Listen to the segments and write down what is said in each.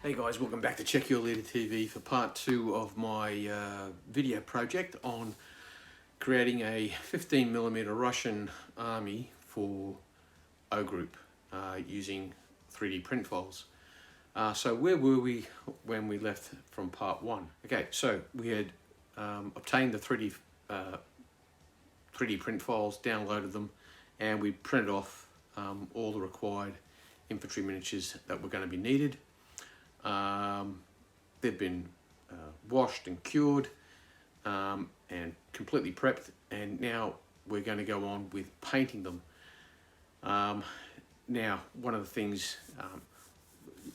Hey guys, welcome back to Check Your Leader TV for part 2 of my video project on creating a 15mm Russian army for O Group using 3D print files. So where were we when we left from part 1? Okay, so we had obtained the 3D print files, downloaded them, and we printed off all the required infantry miniatures that were going to be needed. They've been washed and cured and completely prepped, and now we're going to go on with painting them. Now, one of the things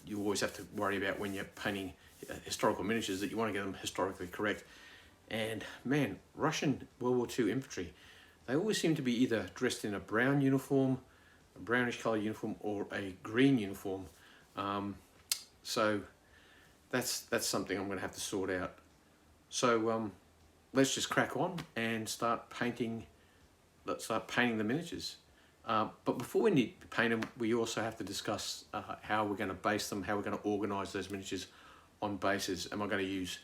you always have to worry about when you're painting historical miniatures, that you want to get them historically correct. And man, Russian World War II infantry, they always seem to be either dressed in a brown uniform, a brownish colour uniform, or a green uniform. So that's something I'm going to have to sort out. So let's just crack on and start painting. Let's start painting the miniatures. But before we need to paint them, we also have to discuss how we're going to base them, how we're going to organise those miniatures on bases. Am I going to use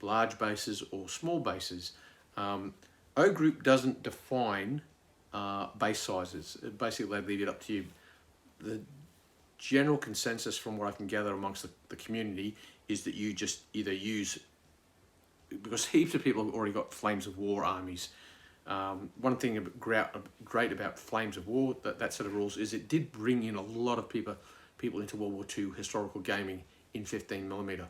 large bases or small bases? O Group doesn't define base sizes. Basically, they leave it up to you. The general consensus from what I can gather amongst the community is that you just either use, because heaps of people have already got Flames of War armies. One thing great about Flames of War, that set of rules, is it did bring in a lot of people into World War II historical gaming in 15mm.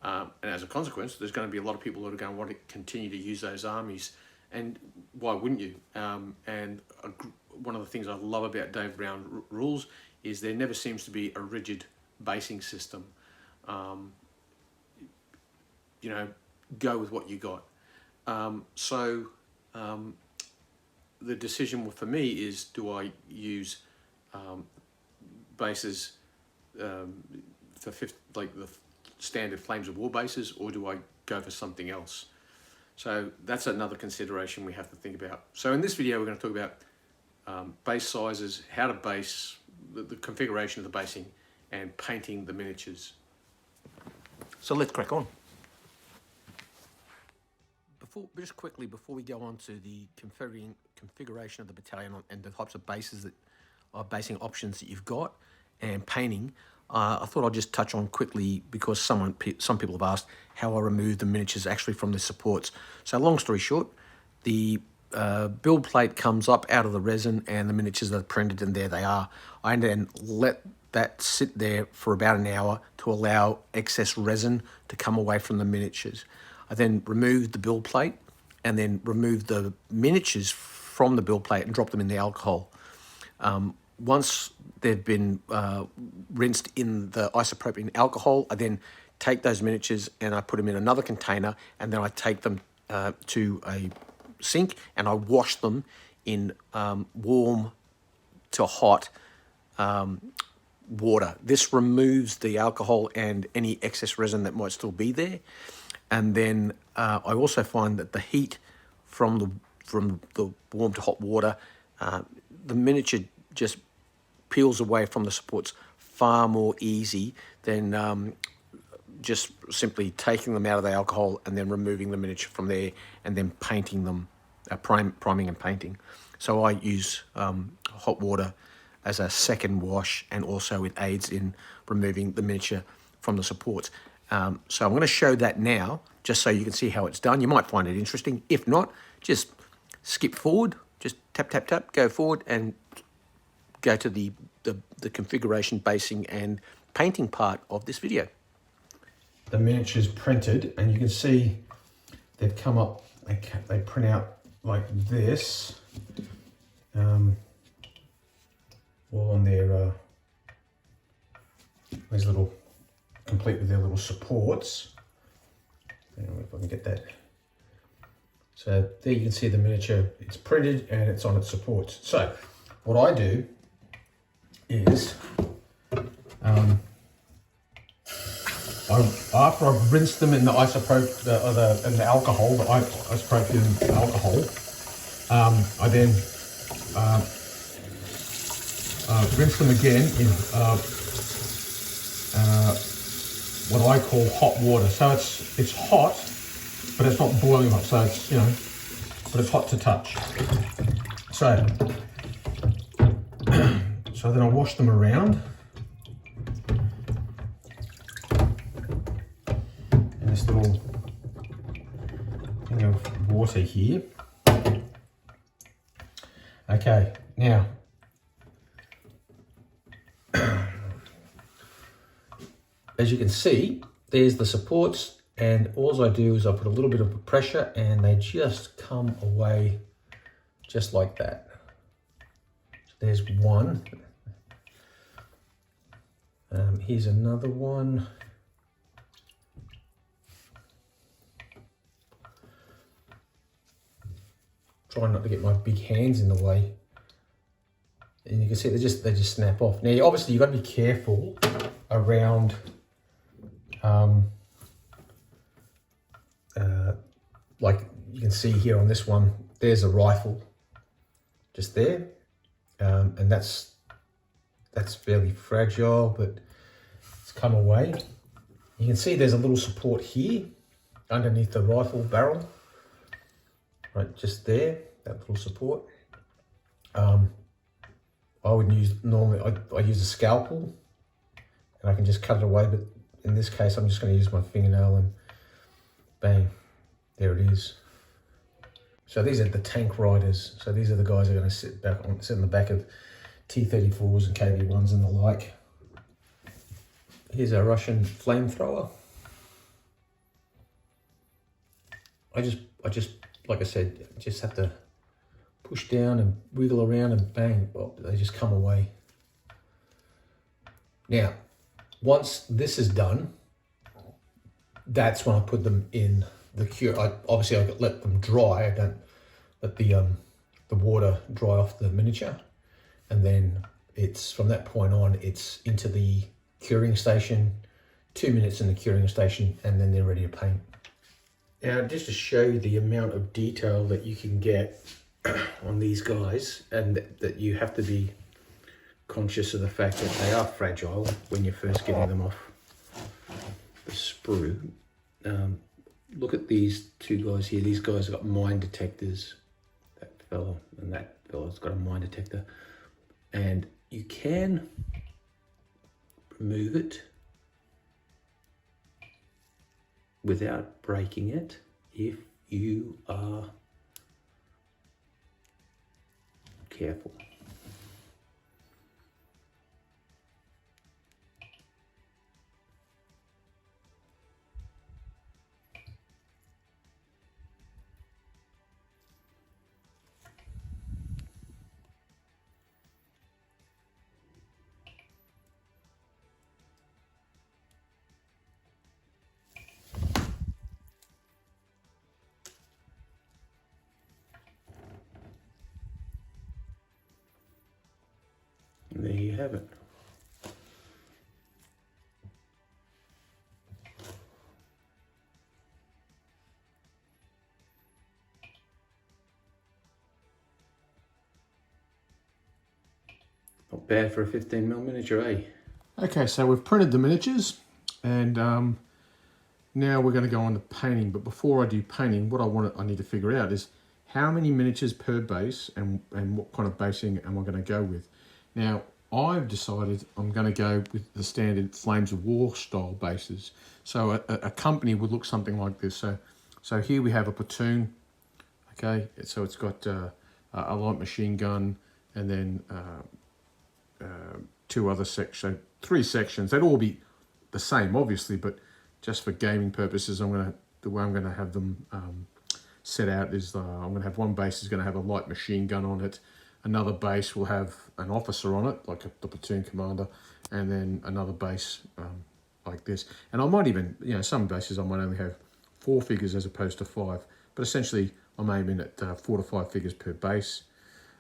And as a consequence, there's going to be a lot of people that are going to want to continue to use those armies. And why wouldn't you? And one of the things I love about Dave Brown rules is there never seems to be a rigid basing system. You know, go with what you got. So the decision for me is, do I use bases like the standard Flames of War bases, or do I go for something else? So that's another consideration we have to think about. So in this video, we're going to talk about base sizes, how to base, the configuration of the basing, and painting the miniatures. So let's crack on. Just quickly, before we go on to the configuration of the battalion and the types of bases basing options that you've got, and painting, I thought I'd just touch on quickly, because some people have asked how I remove the miniatures actually from the supports. So long story short, the build plate comes up out of the resin and the miniatures are printed, and there they are. I then let that sit there for about an hour to allow excess resin to come away from the miniatures. I then remove the build plate and then remove the miniatures from the build plate and drop them in the alcohol. Once they've been rinsed in the isopropylene alcohol, I then take those miniatures and I put them in another container, and then I take them to a sink and I wash them in warm to hot water. This removes the alcohol and any excess resin that might still be there. And then I also find that the heat from the warm to hot water, the miniature just peels away from the supports far more easy than just simply taking them out of the alcohol and then removing the miniature from there and then painting them, priming and painting. So I use hot water as a second wash, and also it aids in removing the miniature from the supports. So I'm going to show that now, just so you can see how it's done. You might find it interesting. If not, just skip forward, just tap, tap, tap, go forward and go to the configuration, basing and painting part of this video. The miniatures printed, and you can see they've come up, they print out like this, all on their, these little, complete with their little supports. I don't know if I can get that. So there you can see the miniature, it's printed and it's on its supports. So what I do is, after I've rinsed them in the in the alcohol, the isopropylene alcohol, I then rinse them again in what I call hot water. So it's hot, but it's not boiling hot. So it's, you know, but it's hot to touch. So so then I'll wash them around. And this little thing of water here. Okay, now as you can see, there's the supports, and all I do is I put a little bit of pressure and they just come away just like that. So there's one. Here's another one. Try not to get my big hands in the way. And you can see they just snap off. Now obviously you've got to be careful around like you can see here on this one, there's a rifle just there, and that's fairly fragile, but it's come away. You can see there's a little support here underneath the rifle barrel, right, just there, that little support. I would use, normally I use a scalpel and I can just cut it away, but in this case I'm just going to use my fingernail and bang, there it is. So these are the tank riders. So these are the guys who are going to sit in the back of T-34s and KV-1s and the like. Here's our Russian flamethrower. I just, like I said, just have to push down and wiggle around and bang, well, they just come away. Now, once this is done, that's when I put them in the cure. Obviously I let them dry. I don't let the water dry off the miniature, and then it's from that point on it's into the curing station. 2 minutes in the curing station, and then they're ready to paint. Now, just to show you the amount of detail that you can get on these guys, and that you have to be conscious of the fact that they are fragile when you're first getting them off the sprue. Look at these two guys here. These guys have got mine detectors. That fella and that fella's got a mine detector. And you can remove it without breaking it if you are careful. And there you have it. Not bad for a 15mm miniature, eh? Okay, so we've printed the miniatures, and now we're going to go on to painting. But before I do painting, what I need to figure out is how many miniatures per base, and what kind of basing am I going to go with. Now, I've decided I'm going to go with the standard Flames of War style bases. So a company would look something like this. So here we have a platoon. Okay, so it's got a light machine gun, and then two other sections, 3 sections. They'd all be the same, obviously, but just for gaming purposes, the way I'm going to have them set out is I'm going to have one base is going to have a light machine gun on it. Another base will have an officer on it, like the platoon commander, and then another base like this. And I might even, some bases I might only have 4 figures as opposed to 5, but essentially I'm aiming at 4 to 5 figures per base.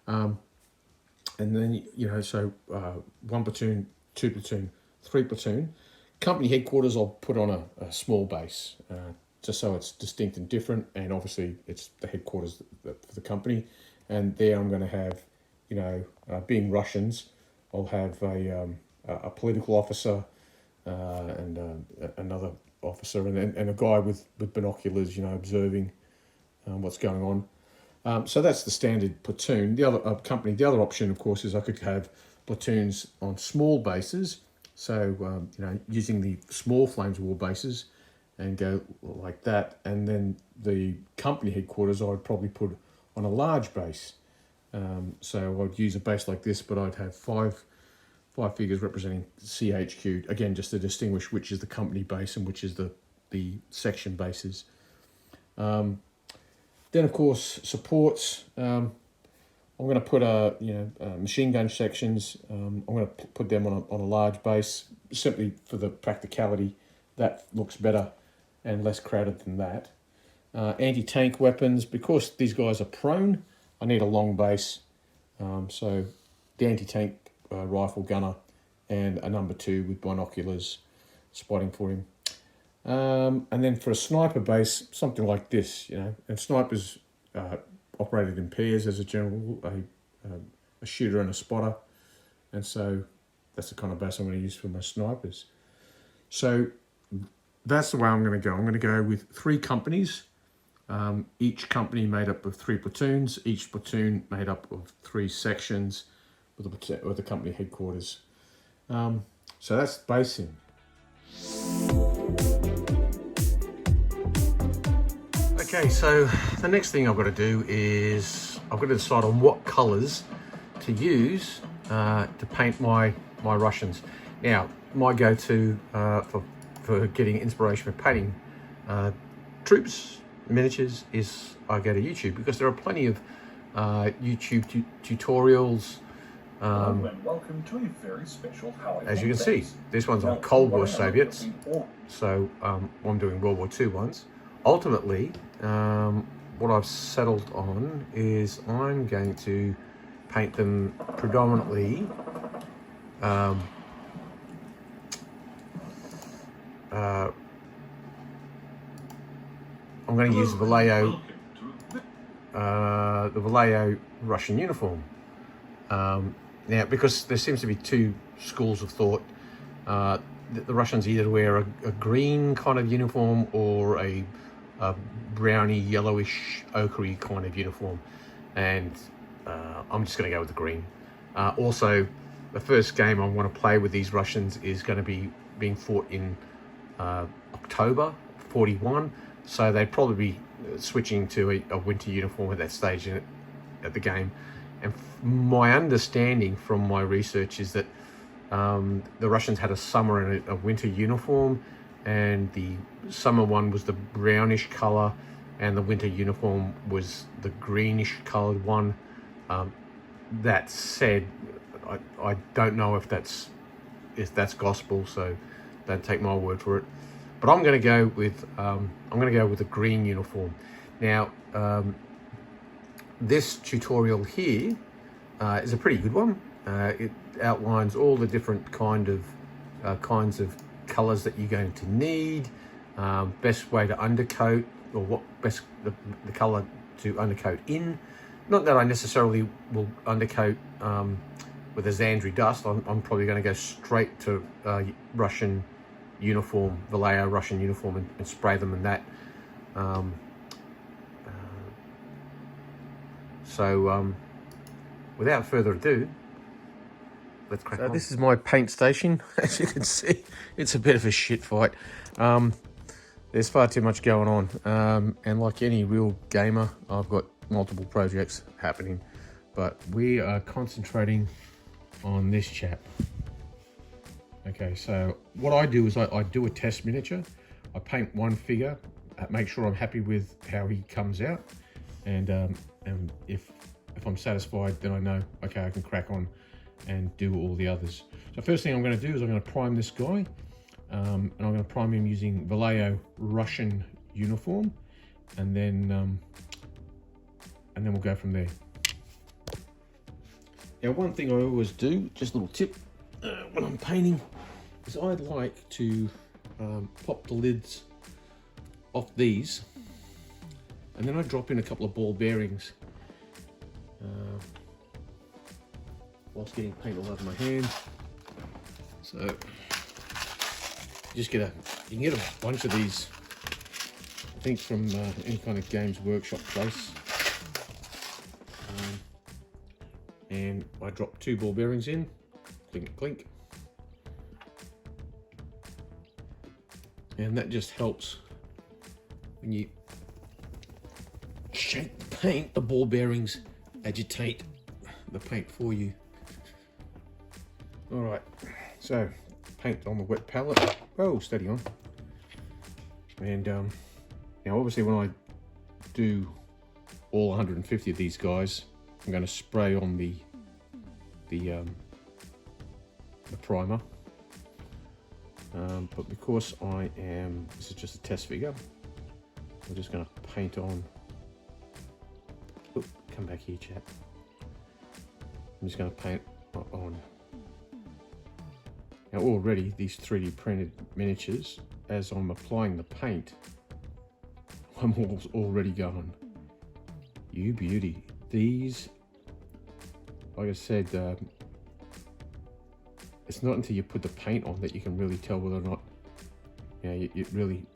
And then, so 1 platoon, 2 platoon, 3 platoon. Company headquarters I'll put on a small base, just so it's distinct and different, and obviously it's the headquarters for the company. And there I'm going to have, being Russians, I'll have a political officer, and another officer, and a guy with binoculars, you know, observing what's going on. So that's the standard platoon. The other the other option, of course, is I could have platoons on small bases. So, you know, using the small Flames of War bases and go like that. And then the company headquarters, I would probably put on a large base. So I'd use a base like this, but I'd have five figures representing CHQ, again, just to distinguish which is the company base and which is the section bases. Then, of course, supports. I'm going to put machine gun sections. I'm going to put them on a large base, simply for the practicality. That looks better and less crowded than that. Anti-tank weapons, because these guys are prone, I need a long base. So the anti-tank rifle gunner and a number 2 with binoculars spotting for him. And then for a sniper base, something like this, you know, and snipers operated in pairs as a general, a shooter and a spotter. And so that's the kind of base I'm going to use for my snipers. So that's the way I'm going to go. I'm going to go with 3 companies, each company made up of 3 platoons, each platoon made up of 3 sections with the company headquarters. So that's basing. Okay, so the next thing I've got to do is I've got to decide on what colours to use to paint my Russians. Now, my go-to for getting inspiration for painting troops, miniatures, is I go to YouTube, because there are plenty of YouTube tutorials. Hello and welcome to a very special holiday. As you can see, this one's on Cold War Soviets, so I'm doing World War II ones. Ultimately, what I've settled on is I'm going to paint them predominantly I'm going to use the Vallejo Russian uniform. Now, because there seems to be 2 schools of thought. The Russians either wear a green kind of uniform or a browny, yellowish, ochre kind of uniform, and I'm just going to go with the green. Also, the first game I want to play with these Russians is going to be being fought in October 41, so they'd probably be switching to a winter uniform at that stage at the game. And my understanding from my research is that the Russians had a summer and a winter uniform, and the summer one was the brownish color and the winter uniform was the greenish colored one. That said, I don't know if that's gospel, so don't take my word for it. But I'm going to go with a green uniform. Now, this tutorial here is a pretty good one. It outlines all the different kinds of colors that you're going to need, best way to undercoat, or what best the color to undercoat in. Not that I necessarily will undercoat with a Zandri dust. I'm probably going to go straight to Russian uniform, Vallejo Russian uniform, and spray them in that. Without further ado, let's crack on. This is my paint station. As you can see, it's a bit of a shit fight. There's far too much going on, and like any real gamer, I've got multiple projects happening, but we are concentrating on this chap. Okay, so what I do is I do a test miniature. I paint one figure, make sure I'm happy with how he comes out, and if I'm satisfied, then I know, okay, I can crack on and do all the others. So first thing I'm going to do is I'm going to prime this guy, and I'm going to prime him using Vallejo Russian uniform, and then we'll go from there. Now, one thing I always do, just a little tip, when I'm painting, is I'd like to pop the lids off these, and then I drop in a couple of ball bearings whilst getting paint all over my hand. So You can get a bunch of these, I think, from any kind of Games Workshop place. And I dropped 2 ball bearings in, clink, clink. And that just helps when you shake the paint, the ball bearings agitate the paint for you. All right, so paint on the wet palette. Oh, steady on. And now obviously when I do all 150 of these guys, I'm going to spray on the primer. But because this is just a test figure, I'm just going to paint on. Oop, come back here, chap. I'm just going to paint on. Now already these 3D printed miniatures, as I'm applying the paint, I'm already going, you beauty. These, like I said, it's not until you put the paint on that you can really tell whether or not, it really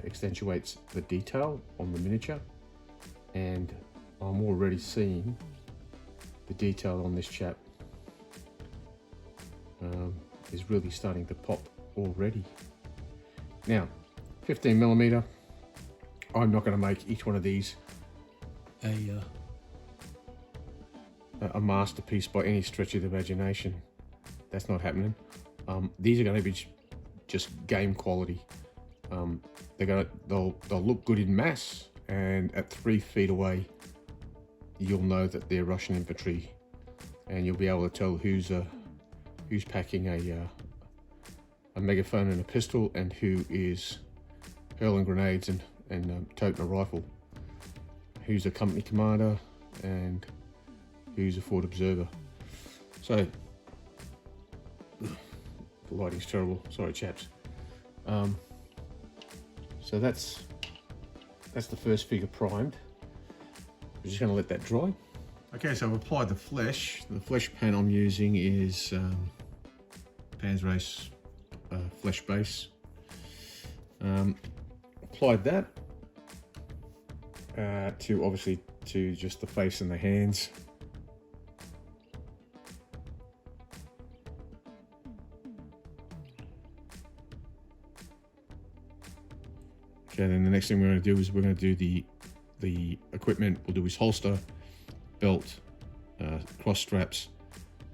accentuates the detail on the miniature. And I'm already seeing the detail on this chap is really starting to pop already. Now, 15mm, I'm not going to make each one of these a masterpiece by any stretch of the imagination. That's not happening. These are going to be just game quality. They'll look good in mass, and at 3 feet away, you'll know that they're Russian infantry, and you'll be able to tell who's packing a megaphone and a pistol, and who is hurling grenades and toting a rifle. Who's a company commander and who's a forward observer. So, the lighting's terrible. Sorry, chaps. So that's the first figure primed. We're just going to let that dry. Okay, so I've applied the flesh. The flesh paint I'm using is Panzerrace flesh base. Applied that to just the face and the hands. Okay, then the next thing we're going to do is we're going to do the equipment. We'll do his holster, belt, cross straps,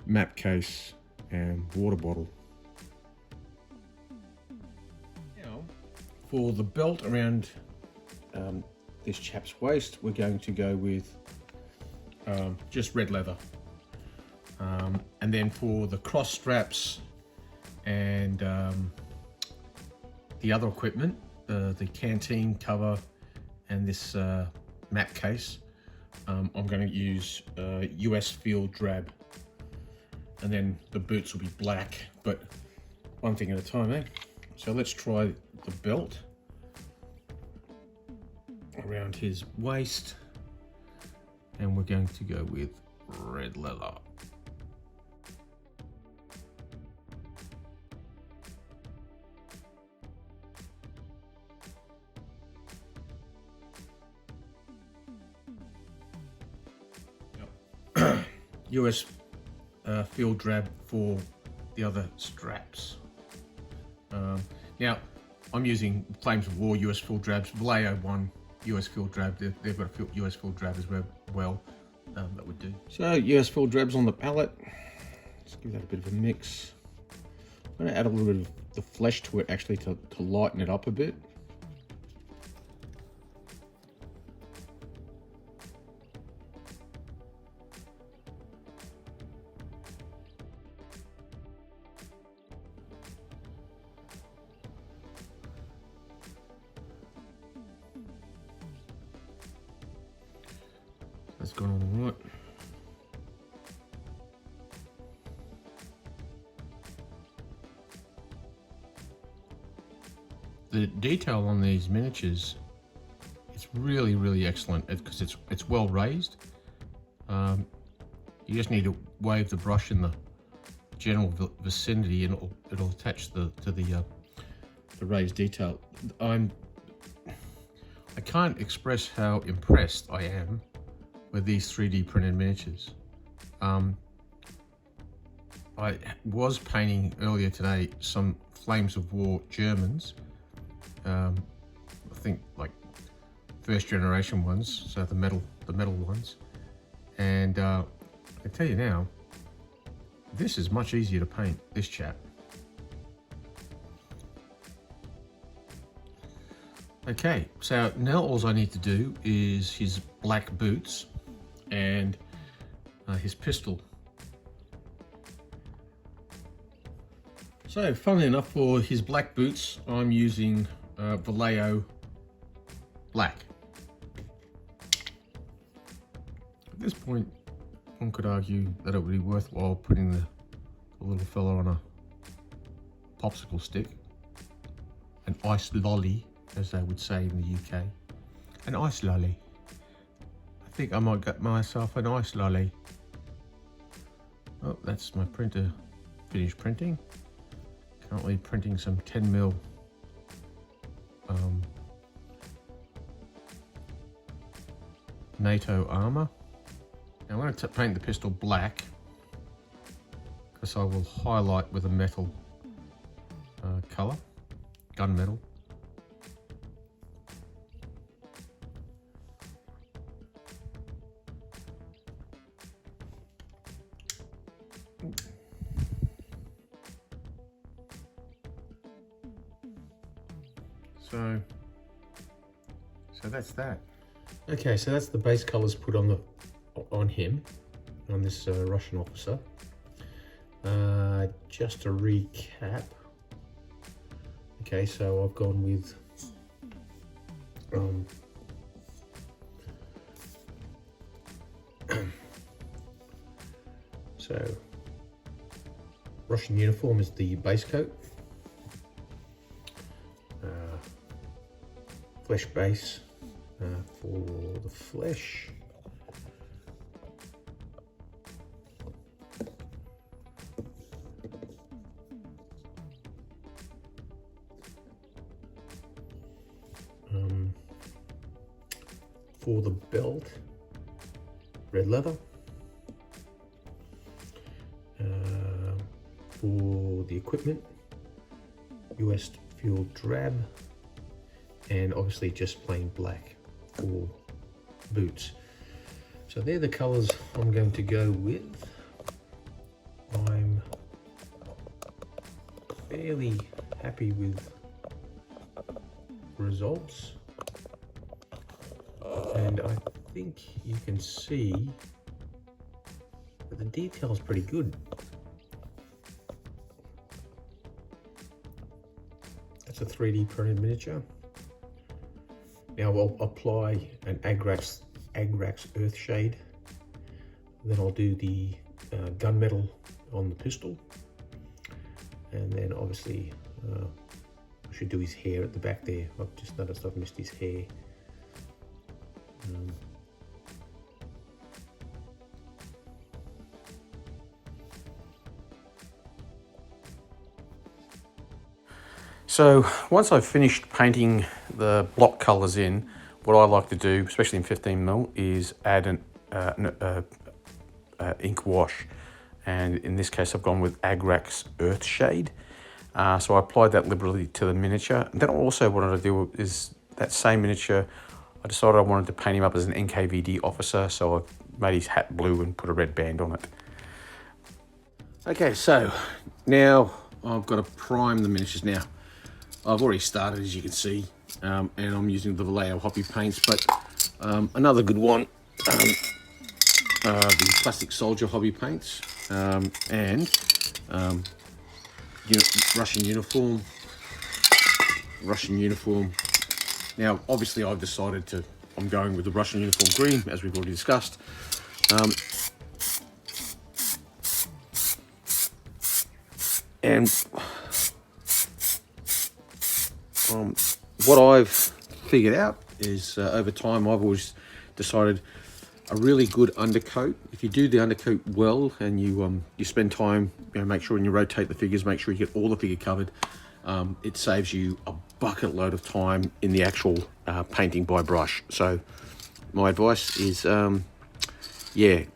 map case, and water bottle. Now, for the belt around this chap's waist, we're going to go with just red leather. And then for the cross straps and the other equipment, the canteen cover and this map case, I'm going to use US field drab, and then the boots will be black, but one thing at a time, eh? So let's try the belt around his waist, and we're going to go with red leather. US field drab for the other straps. Now, I'm using Flames of War US field drabs. Vallejo 1 US field drab. They've got a US field drab as well. That would do. So US field drabs on the palette. Let's give that a bit of a mix. I'm going to add a little bit of the flesh to it actually to lighten it up a bit. That's going on all right. The detail on these miniatures, it's really, really excellent because it's well raised. You just need to wave the brush in the general vicinity, and it'll attach to the for raised detail. I can't express how impressed I am with these 3D printed miniatures. I was painting earlier today some Flames of War Germans. I think like first generation ones, so the metal ones. And I tell you now, this is much easier to paint, this chap. Okay, so now all I need to do is his black boots and his pistol. So funnily enough, for his black boots, I'm using Vallejo black. At this point, one could argue that it would be worthwhile putting the little fella on a popsicle stick, an ice lolly, as they would say in the UK. An ice lolly. I think I might get myself an ice lolly. Oh, that's my printer finished printing. Currently printing some 10mm NATO armor. Now I'm going to paint the pistol black because I will highlight with a metal color, gunmetal. So that's that. Okay, so that's the base colors put on him, on this Russian officer. Just to recap. Okay, so I've gone with so Russian uniform is the base coat. Flesh base for the flesh. For the belt, red leather. For the equipment, US fuel drab. And obviously just plain black for boots. So they're the colors I'm going to go with. I'm fairly happy with results. And I think you can see that the detail is pretty good. That's a 3D printed miniature. Now I'll apply an Agrax Earth Shade. Then I'll do the gunmetal on the pistol. And then obviously I should do his hair at the back there. I've just noticed I've missed his hair. So once I've finished painting the block colours in, what I like to do, especially in 15mm, is add an ink wash. And in this case, I've gone with Agrax Earth Shade. So I applied that liberally to the miniature. And then I also wanted to do is that same miniature, I decided I wanted to paint him up as an NKVD officer. So I made his hat blue and put a red band on it. Okay, so now I've got to prime the miniatures now. I've already started, as you can see, and I'm using the Vallejo Hoppy paints, but another good one, the Plastic Soldier Hobby paints, and Russian uniform. Now, obviously, I've decided I'm going with the Russian uniform green, as we've already discussed. And what I've figured out is over time I've always decided a really good undercoat, if you do the undercoat well and you spend time, make sure when you rotate the figures, make sure you get all the figure covered, it saves you a bucket load of time in the actual painting by brush. So my advice is, if you're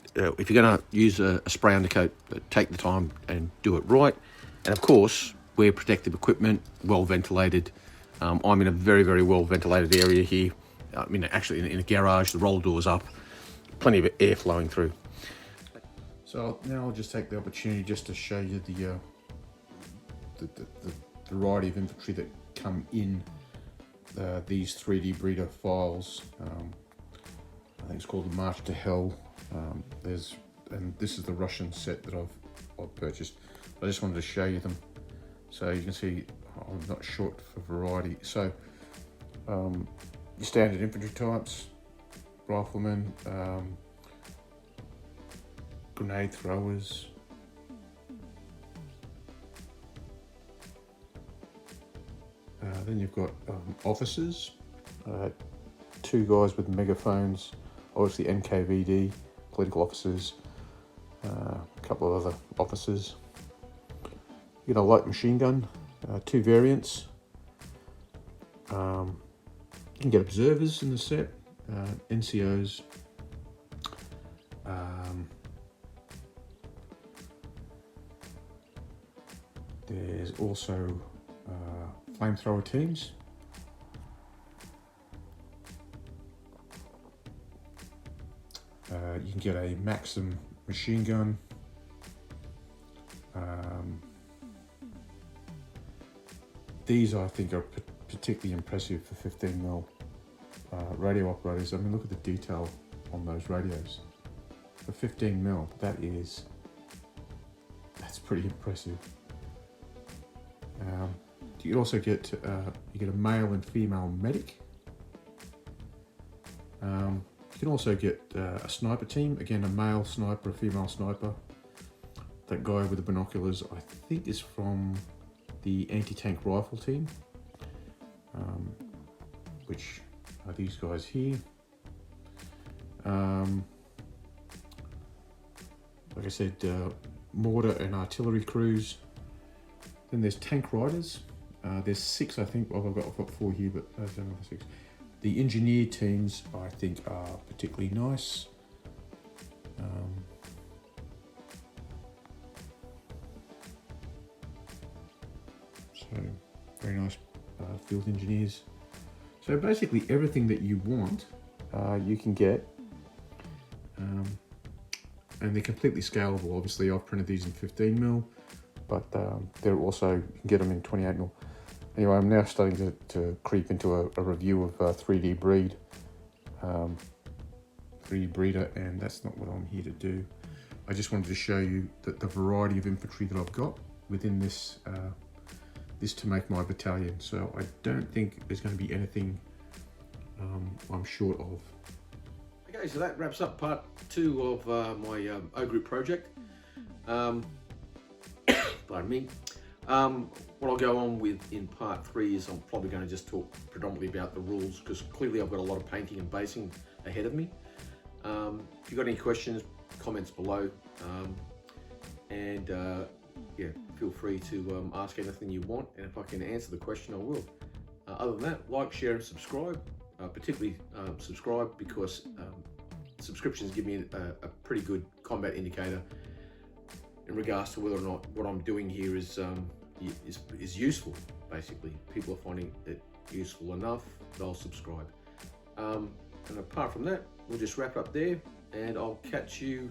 going to use a spray undercoat, take the time and do it right. And of course, wear protective equipment, well ventilated. I'm in a very, very well ventilated area here. I mean, actually in a garage, the roll door's up, plenty of air flowing through. So now I'll just take the opportunity just to show you the variety of infantry that come in these 3D breeder files. I think it's called the March to Hell. And this is the Russian set that I've purchased. I just wanted to show you them, so you can see I'm not short for variety. So your standard infantry types, riflemen, grenade throwers, then you've got officers, 2 guys with megaphones, obviously NKVD, political officers, a couple of other officers. You get a light machine gun, 2 variants. You can get observers in the set, NCOs. There's also flamethrower teams. You can get a Maxim machine gun. These I think are particularly impressive for 15mm radio operators. I mean, look at the detail on those radios. For 15mm, that's pretty impressive. You also get you get a male and female medic. You can also get a sniper team. Again, a male sniper, a female sniper. That guy with the binoculars, I think, is from the anti-tank rifle team, which are these guys here. Like I said, mortar and artillery crews. Then there's tank riders. There's 6, I think. Well, I've got 4 here, but there's another 6. The engineer teams, I think, are particularly nice. So very nice field engineers. So basically everything that you want, you can get. And they're completely scalable. Obviously, I've printed these in 15mm, but they're also, you can get them in 28mm. Anyway, I'm now starting to creep into a review of 3D breeder, and that's not what I'm here to do. I just wanted to show you the variety of infantry that I've got within this this to make my battalion. So I don't think there's going to be anything I'm short of. Okay, so that wraps up part 2 of my O Group project. Pardon me. What I'll go on with in part 3 is I'm probably going to just talk predominantly about the rules, because clearly I've got a lot of painting and basing ahead of me. If you've got any questions, comments below, and yeah, feel free to ask anything you want, and if I can answer the question, I will. Other than that, like, share and subscribe, particularly subscribe, because subscriptions give me a pretty good combat indicator in regards to whether or not what I'm doing here is useful. Basically, people are finding it useful enough, they'll subscribe. And apart from that, we'll just wrap up there, and I'll catch you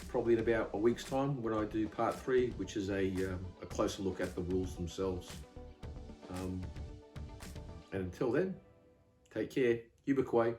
probably in about a week's time when I do part 3, which is a closer look at the rules themselves. And until then, take care. Ubiquay.